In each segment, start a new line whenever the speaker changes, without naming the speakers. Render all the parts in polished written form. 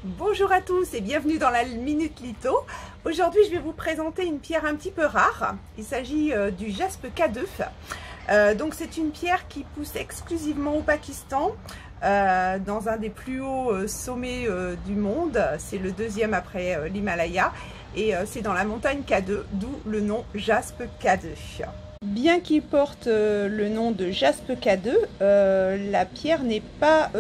Bonjour à tous et bienvenue dans la Minute Litho. Aujourd'hui je vais vous présenter une pierre un petit peu rare. Il s'agit du jaspe K2. Donc c'est une pierre qui pousse exclusivement au Pakistan, dans un des plus hauts sommets du monde. C'est le deuxième après l'Himalaya et c'est dans la montagne K2, d'où le nom jaspe K2. Bien qu'il porte le nom de jaspe K2, la pierre n'est pas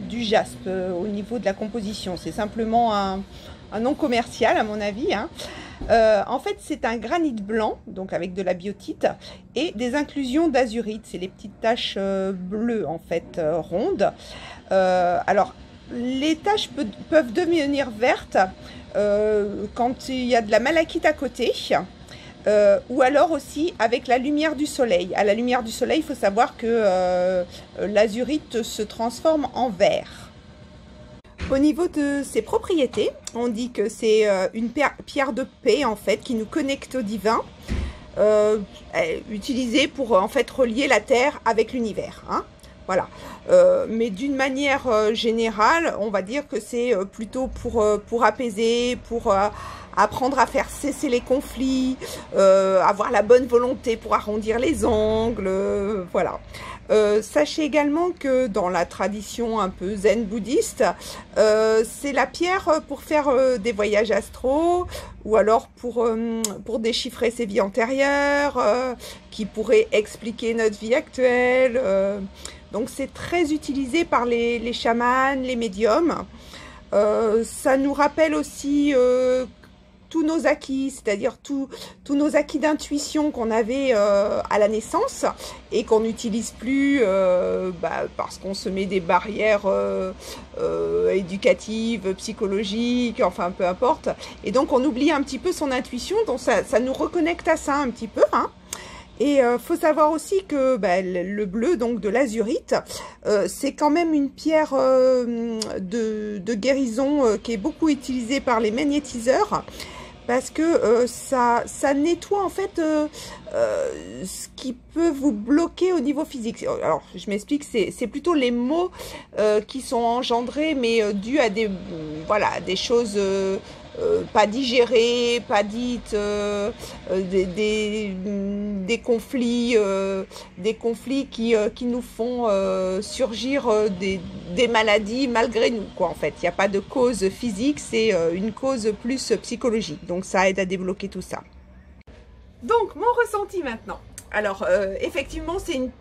du jaspe au niveau de la composition. C'est simplement un nom commercial à mon avis. En fait, c'est un granit blanc, donc avec de la biotite et des inclusions d'azurite. C'est les petites taches bleues en fait rondes. Alors, les taches peuvent devenir vertes quand il y a de la malachite à côté. Ou alors aussi avec la lumière du soleil. À la lumière du soleil, il faut savoir que l'azurite se transforme en vert. Au niveau de ses propriétés, on dit que c'est une pierre de paix en fait qui nous connecte au divin, utilisée pour en fait relier la terre avec l'univers. Voilà. Mais d'une manière générale, on va dire que c'est plutôt pour apaiser, pour apprendre à faire cesser les conflits, avoir la bonne volonté pour arrondir les angles, voilà. Sachez également que dans la tradition un peu zen bouddhiste, c'est la pierre pour faire des voyages astraux, ou alors pour déchiffrer ses vies antérieures, qui pourrait expliquer notre vie actuelle. Donc c'est très utilisé par les chamans, les médiums. Ça nous rappelle aussi tous nos acquis, c'est-à-dire tous nos acquis d'intuition qu'on avait à la naissance et qu'on n'utilise plus parce qu'on se met des barrières éducatives, psychologiques, enfin peu importe. Et donc on oublie un petit peu son intuition, donc ça nous reconnecte à ça un petit peu. Et faut savoir aussi que le bleu, donc de l'azurite, c'est quand même une pierre de guérison qui est beaucoup utilisée par les magnétiseurs, parce que ça nettoie en fait ce qui peut vous bloquer au niveau physique. Alors je m'explique, c'est plutôt les maux qui sont engendrés, mais dus à des choses pas digérées, pas dites, des conflits qui nous font surgir des maladies malgré nous, quoi. En fait, il n'y a pas de cause physique, c'est une cause plus psychologique. Donc ça aide à débloquer tout ça. Donc mon ressenti maintenant. Alors effectivement, c'est une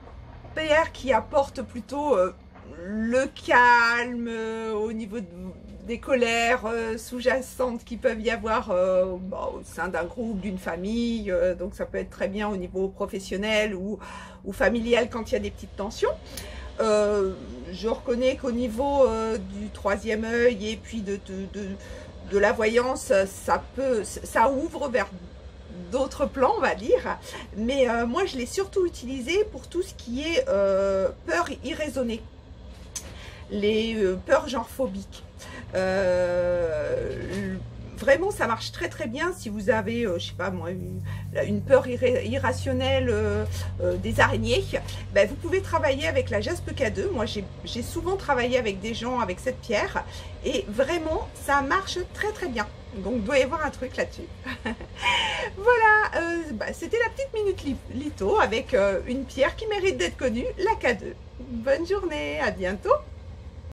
pierre qui apporte plutôt le calme au niveau des colères sous-jacentes qui peuvent y avoir au sein d'un groupe, d'une famille. Donc ça peut être très bien au niveau professionnel ou familial quand il y a des petites tensions. Je reconnais qu'au niveau du troisième œil et puis de la voyance, ça ouvre vers d'autres plans, on va dire. Mais moi je l'ai surtout utilisé pour tout ce qui est peur irraisonnée, les peurs genre phobiques. Vraiment ça marche très très bien si vous avez je sais pas moi une peur irrationnelle des araignées. Vous pouvez travailler avec la jaspe K2. Moi j'ai souvent travaillé avec des gens avec cette pierre et vraiment ça marche très très bien. Donc il doit y avoir un truc là-dessus. Voilà, c'était la petite minute litho avec une pierre qui mérite d'être connue, la K2. Bonne journée, à bientôt.